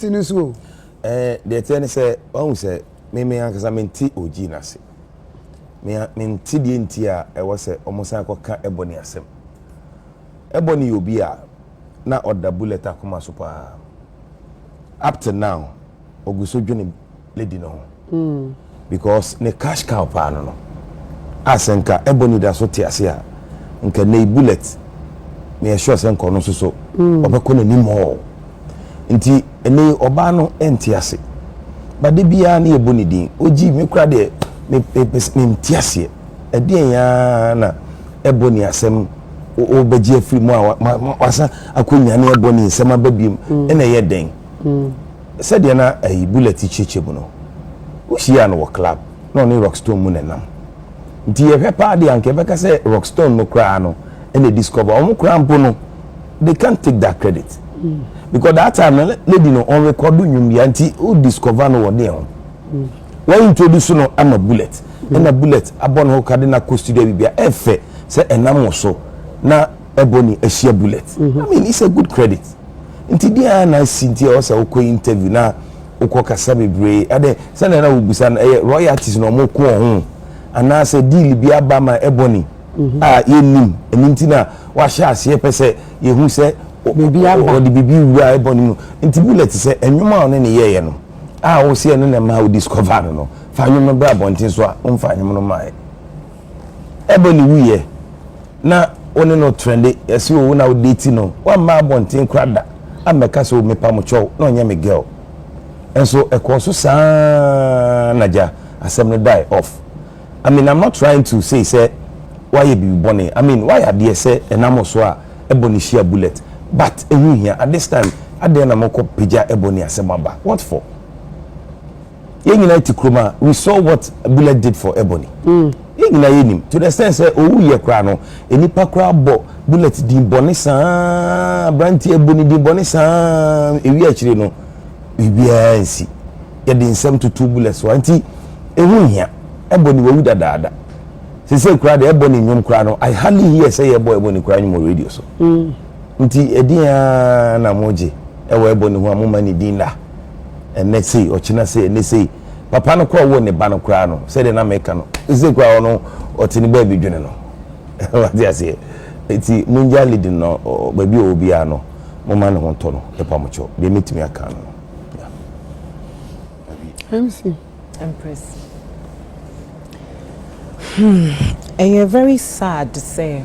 Sinusu. The ten say, oh, say, me ankasa menti oji nase. Me menti di ntia e was almost akoka ebony asem. Ebony obi a na order bullet akoma so pa. Up to now, oguso dwene lady no. Because ne cash cow pa no. Asenka ebony da so tiase a nka ne bullet me sure sen kono so obekọ na nimo. Nti ene oba no entiase bade bia na eboni din oji me kura de me entiase e den ya na eboni asem o beji afiri mu a wasa akonya na eboni nsem ababiem ene ye den said na ai bullet chiche mu no ushia no club no ni rockstone mu nenam nti ye hwe pa de anke beka say rockstone no kura no ene discover o mu kura mpo no they can't take that credit. Because that time lady no on record nyumbi anti who discover no one there. When introduce no am a bullet. And a bullet abon ho cardinal studio bibia efe say enam so na ebony a share bullet. I mean it's a good credit. Nti dia na Cynthia also ko interview na ukọ kasa bebre ade say na ubusa na royalties no mo ko ho ana say deal bia ba ma ebony yenim enintina wa sha ase pese yehu say bibi aba the bibi wura ebony no nti bullet say enwuma on ne yeye no wo se no na ma wo discover no fa nwuma bra bontin so a umfa nwuma no mai ebony wiye na one no trend esi wo na wo date no wa ma bontin krada ameka so mepa mo chow na onya me girl enso ekoso sa naja asem no die off. I mean I'm not trying to say why you be born. I mean why are there say enamo so a ebony share bullet. But here at this time, at the end of Pija Ebony Asemaba. What for? United Kroma, we saw what Bullet did for Ebony. To the sense, oh, ye crano, any pakra bo, Bullet di bonisa, Branty Ebony di bonisa, if we actually know, we be see. Yet in some to 2 bullets, one tea, here, Ebony will da. She said, cry the Ebony in crano. I hardly hear say a boy Ebony crying more radio so. Nti edia na moje ewe ebo ne ho amoma ni din la ene sei ochina sei ene sei papa no kwa wo ne ba no kra no say de na meka no ise kwa no otini ba bi dwene no what dey say eti munja lead no ba bi obi a no moma ne ho to no e pa mo cho de metimi aka no MC Empress. Very sad to say.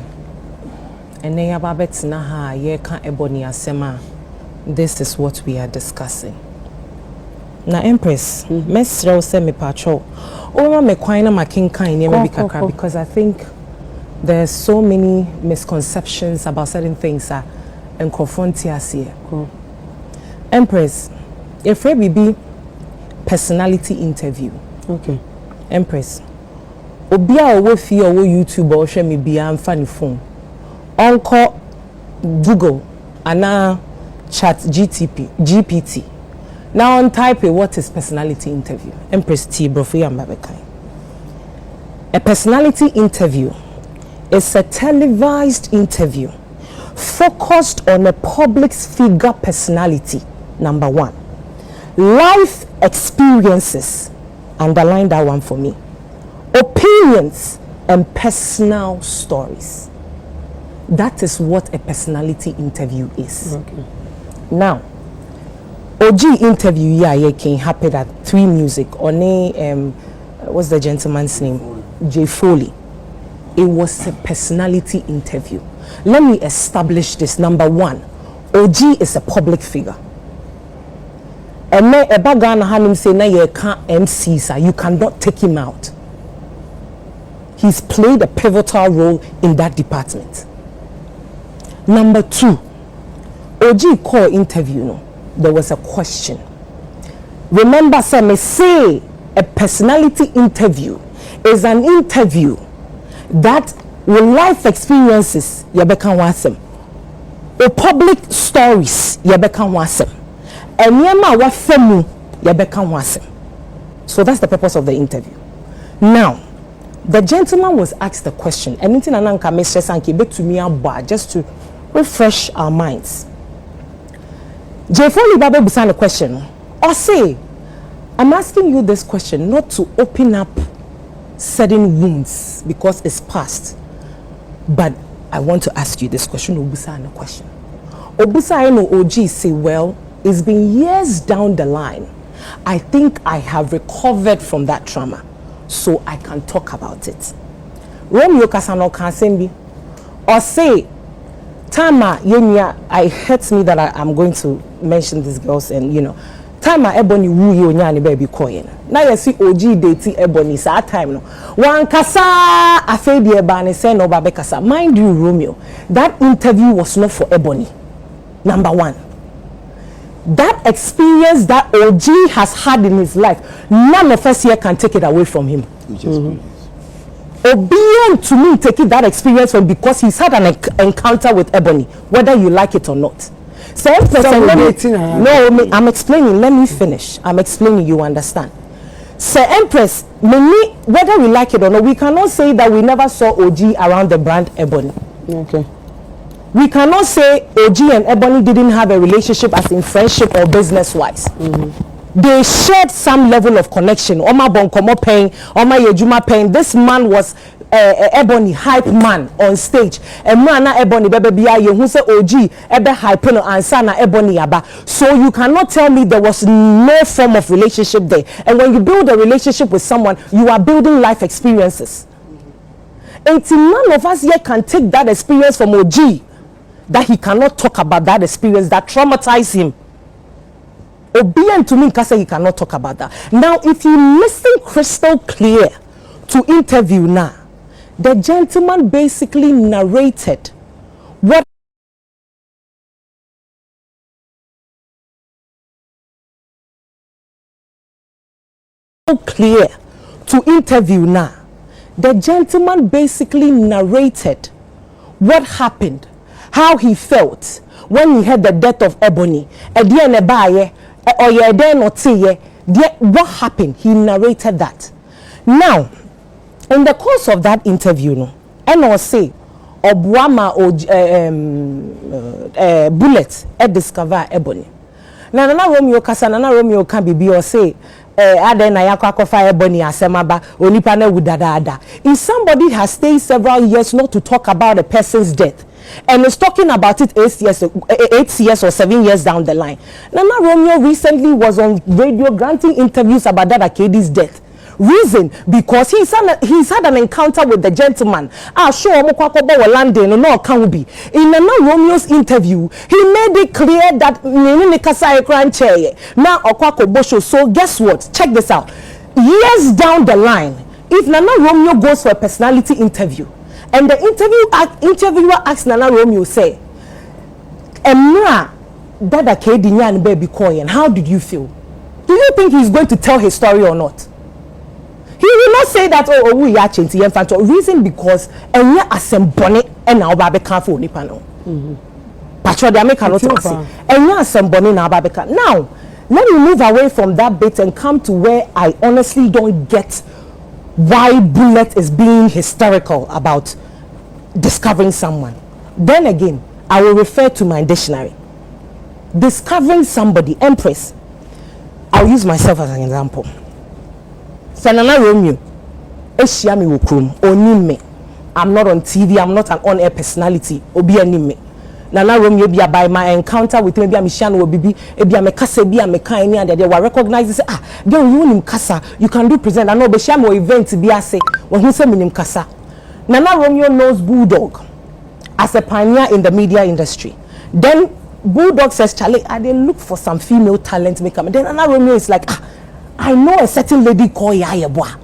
And then Babet Naha, ye can't ebony asema. This is what we are discussing. Na Empress, Mesro send me patrol. Or me quina my king kind because I think there's so many misconceptions about certain things and confrontias here. Empress, if we be personality interview. Okay. Empress. Obia owo fi owo YouTube or share me be am funny phone. Uncle Google and now chat GPT. Now on type what is personality interview? Empress T Brofi and Babekai. A personality interview is a televised interview focused on a public figure personality. Number 1. Life experiences, underline that one for me. Opinions and personal stories. That is what a personality interview is. Okay. Now, OG interview can happen at 3 Music on what's the gentleman's name? J Foley. It was a personality interview. Let me establish this. Number 1, OG is a public figure. And me a bagana hanim say na you can't MC sir, you cannot take him out. He's played a pivotal role in that department. Number 2, OG call interview, no, there was a question. Remember, say a personality interview is an interview that with life experiences, you become wasem. Or public stories, you become wasem. And yema wa femu, you become wasem. So that's the purpose of the interview. Now, the gentleman was asked the question, and just to refresh our minds. Jefoli Babe Busan a question. Or say, I'm asking you this question not to open up certain wounds because it's past. But I want to ask you this question, Obusan a question. Obusa no OG say, well, it's been years down the line. I think I have recovered from that trauma, so I can talk about it. Romeo Kasano Kansembi, or say, Tama Yenya, I hurts me that I'm going to mention these girls, and you know, Tama Ebony Wu Yonyani baby coin. Now you see OG dating Ebony, sa time no. One kasa afedi ebani say no babe kasa. Mind you, Romeo, that interview was not for Ebony. Number one. That experience that OG has had in his life, none of us here can take it away from him. Obedient to me taking that experience from because he's had an encounter with Ebony, whether you like it or not. So I'm explaining. Let me finish. I'm explaining. You understand? So Empress, whether we like it or not, we cannot say that we never saw OG around the brand Ebony. Okay. We cannot say OG and Ebony didn't have a relationship as in friendship or business-wise. They shared some level of connection. Oma Bonkomo paying, Oma Yejuma paying. This man was Ebony hype man on stage. And mana Ebony bebe biya who say OG ebe hype no ansana Ebony yaba. So you cannot tell me there was no form of relationship there. And when you build a relationship with someone, you are building life experiences. Until none of us yet can take that experience from OG, that he cannot talk about that experience that traumatized him. Obedient to me, Kasa, he cannot talk about that. Now, if you listen crystal clear to interview now, the gentleman basically narrated what clear to interview now. The gentleman basically narrated what happened, how he felt when he heard the death of Ebony. What happened? He narrated that. Now, in the course of that interview, no, and I say, Obuama bullet discover Ebony. Now, Nana Romeo Kasa, Nana Romeo can be or say, if somebody has stayed several years not to talk about a person's death and is talking about it 8 years or 7 years down the line, Nana Romeo recently was on radio granting interviews about that Akedi's death. Reason because he's had an encounter with the gentleman. In Nana Romeo's interview, he made it clear that so guess what? Check this out. Years down the line, if Nana Romeo goes for a personality interview, and the interviewer asks Nana Romeo, say, how did you feel? Do you think he's going to tell his story or not? He will not say that, we are changing. Reason because and we are assembling and now babe can't for nipano. Patrol cannot say and we are assembling now babe can. Now, let me move away from that bit and come to where I honestly don't get why Bullet is being hysterical about discovering someone. Then again, I will refer to my dictionary. Discovering somebody, Empress. I'll use myself as an example. Nana Romeo, Eshiami Wokrum, Onime. I'm not on TV, I'm not an on-air personality. Obi anime. Nana Romeo be by my encounter with me, be a Mishan or Bibi, be a Mekase, be a Mekaini, and they were recognized. Girl, you in Kasa, you can do present. I know Beshamo event be a say when who say minim Kasa. Nana Romeo knows Bulldog as a pioneer in the media industry. Then Bulldog says, Charlie, I didn't look for some female talent make up. Then Nana Romeo is like, I know a certain lady called Yaa Yeboah.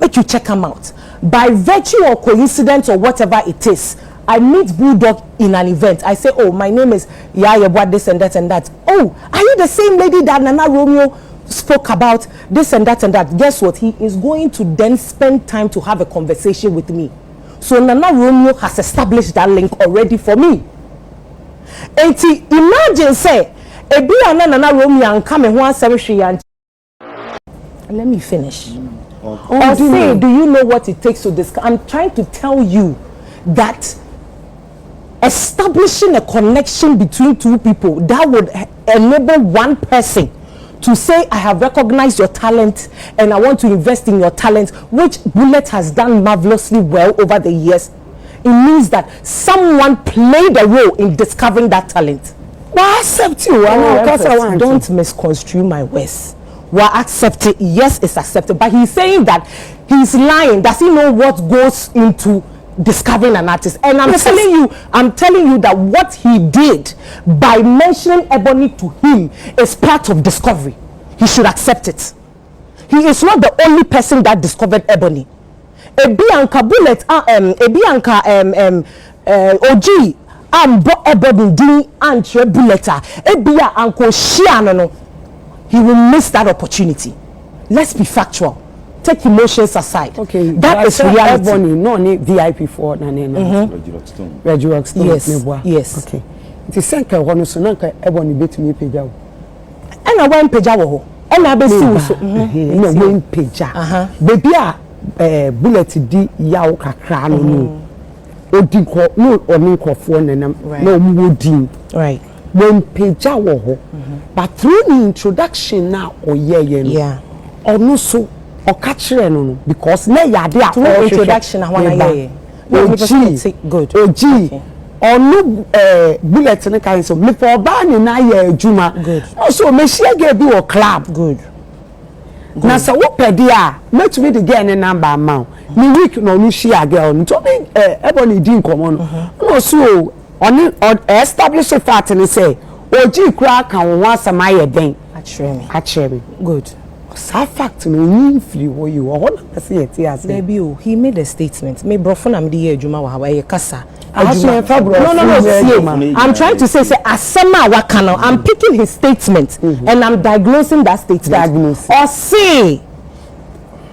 Make you check him out. By virtue or coincidence or whatever it is, I meet Bulldog in an event. I say, oh, my name is Yaa Yeboah, this and that and that. Oh, are you the same lady that Nana Romeo spoke about this and that and that? Guess what? He is going to then spend time to have a conversation with me. So Nana Romeo has established that link already for me. And imagine say, Ebi Nana Romeo and come and one and let me finish. Or say, do you know what it takes to discuss? I'm trying to tell you that establishing a connection between two people that would enable one person to say, I have recognized your talent and I want to invest in your talent, which Bullet has done marvelously well over the years. It means that someone played a role in discovering that talent. Well, accept you. Don't misconstrue my words. Well, accept it. Yes, it's accepted. But he's saying that he's lying. Does he know what goes into discovering an artist? And I'm telling you that what he did by mentioning Ebony to him is part of discovery. He should accept it. He is not the only person that discovered Ebony. Ebianka Bullet, Ebianka OG, Ebony din antre Bulleta, Ebia Uncle Shiano. He will miss that opportunity. Let's be factual. Take emotions aside. Okay, that is reality. Ebony, no need VIP for Reggie Stone. Yes. Okay. It is Sanka one so Nanka Ebony bet me Pejao. And I went Pejawo. And I be so no win Peja. Baby Bullet di Yawa kakra no. Odi ko no oni krofo nenam no mudi. Right. When Pejawo but through the introduction now yeah. Ono so okachire no because na yade a introduction na wana ye good OG ono Bullet ne kan so me for ba ni na ye adwuma good also me share ge bi wo club good na so wo pedi a metumi de get ne number amount ni week no no share girl nto me Ebony din komo no so oni establish a fact and say OG kura kan won asama ye den actually good. Sa fact no yin free wo you what person yet as he made a statement me brofo na me dey adwuma wa hawaye kasa no I'm trying to say asema waka no I'm picking his statement and I'm diagnosing that statement or say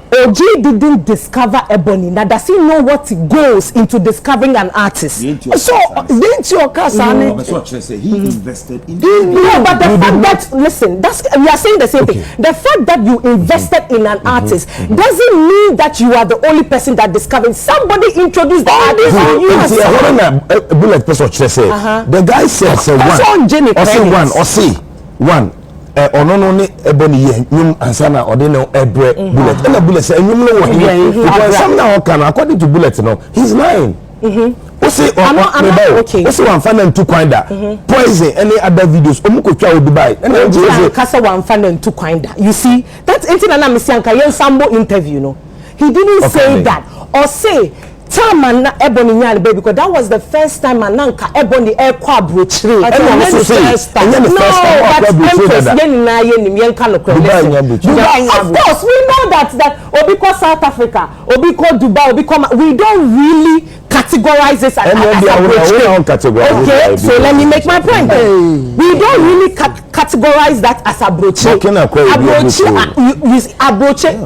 OG didn't discover Ebony. Now does he know what goes into discovering an artist? So didn't your cousin? That's what I say. He invested in. No, but the fact that listen, we are saying the same thing. The fact that you invested in an artist doesn't mean that you are the only person that discovered. Somebody introduced the artist to you. Bullet person say the guy said one. Ono ne Ebony ye nyum ansana ode no ebre Bullet and Bullet say nyum no wo here some now can according to Bullet no he's lying o say okay o say one fan and two kinda poison any other videos o muko twa Dubai and say kasa one fan and two kinda you see that anything na Mr. Ankayen Sambo interview no he didn't say that or say time na Ebony nyale baby because that was the first time Ananka Ebony kwa brochire and the first time of course we know that obi call South Africa obi call Dubai obi call we don't really categorize this as okay so let me make my point we don't really categorize that as a brochure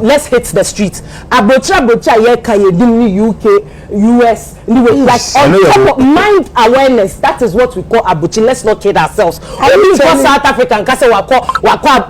let's hit the street a brochure ye can you UK US anyway like on top of mind awareness that is what we call abuchi. Let's not kid ourselves only for South Africa and kase wako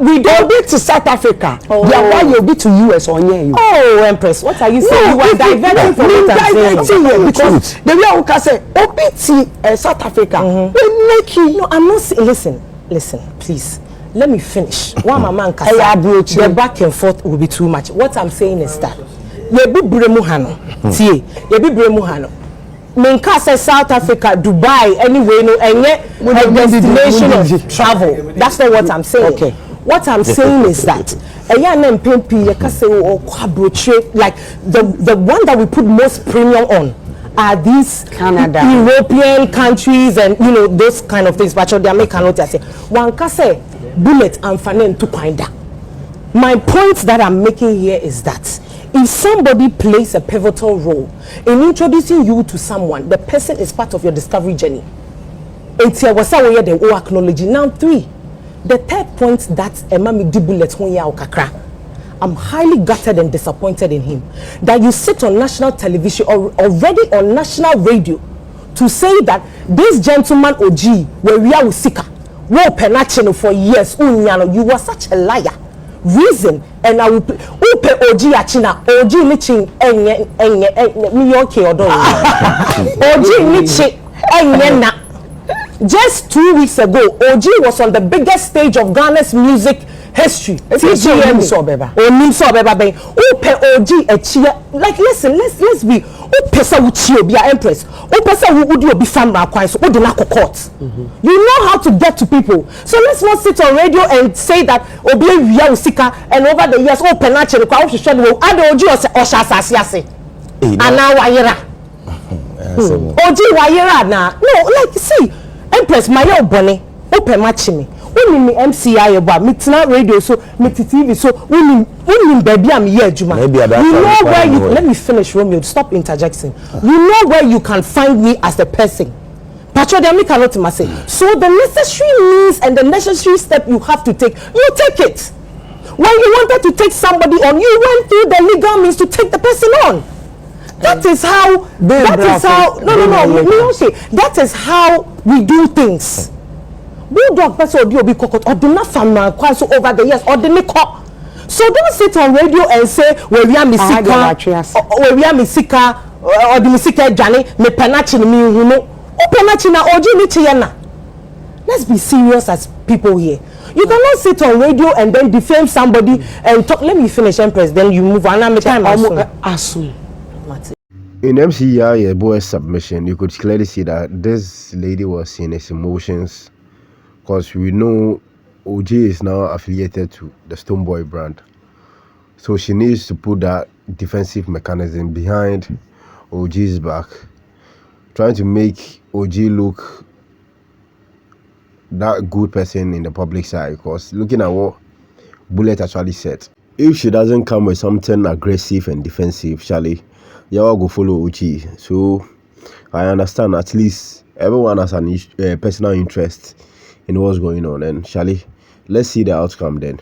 we don't be to South Africa why you be to US on here oh Empress what are you saying you are diverting from what I'm saying because the way we can say obiti South Africa we make you no I'm not saying listen please let me finish one mama and kase the back and forth will be too much what I'm saying is that yebi bremu hano tie yebi bremu hano menka say South Africa Dubai anyway no enye a destination of travel that's not what I'm saying okay what I'm saying is that eya na mpempi ye ka say o kwabroche like the one that we put most premium on are these Canada European countries and you know those kind of things but they are make cannot say one ka say Bullet and fanen to kinda my point that I'm making here is that if somebody plays a pivotal role in introducing you to someone, the person is part of your discovery journey. It's a they will acknowledge. Now 3. The third point that Emami Bullet I'm highly gutted and disappointed in him. That you sit on national television or already on national radio to say that this gentleman OG were real seeker, were penachino for years, you were such a liar. Reason and I will upe OG achina OG nichi enye me okay odo OG nichi Just 2 weeks ago, OG was on the biggest stage of Ghana's music history. TGM so beba. Onim so beba ben. Upe OG echia. Like listen, let's be. Upe sa uchi obi a empress. Upe sa udi obi famra kwan so odi na court. You know how to get to people. So let's not sit on radio and say that obi wia usika and over the years open na chere kwa wo hwehwe no ade OG o sha asase ase. Ana wayera. OG wayera na. No, like see, empress mayo bone open match me. When me MC Yaa Yeboah, me tina radio so, me TV so, when baby I'm here Juma. You know where you let me finish, Romeo. Stop interjecting. You know where you can find me as the person. Patriotic cannot say. So the necessary means and the necessary step you have to take, you take it. When you wanted to take somebody on, you went through the legal means to take the person on. That is how. That is how. That is how we do things. Bulldog person or be cocked or do not family so over the years or the nico. So don't sit on radio and say where we are misika or we are misika or the misika Johnny me penachi me you know penachi na oji ni chiyana. Let's be serious as people here. You cannot sit on radio and then defame somebody and talk. Let me finish, Empress, then you move on. I'm time assume. In MC Yaa Yeboah's submission, you could clearly see that this lady was in his emotions. Because we know OG is now affiliated to the Stonebwoy brand. So she needs to put that defensive mechanism behind OG's back, trying to make OG look that good person in the public side. Because looking at what Bullet actually said, if she doesn't come with something aggressive and defensive, Charlie, Yawa go follow OG. So I understand at least everyone has a personal interest in what's going on, and Charlie, let's see the outcome then.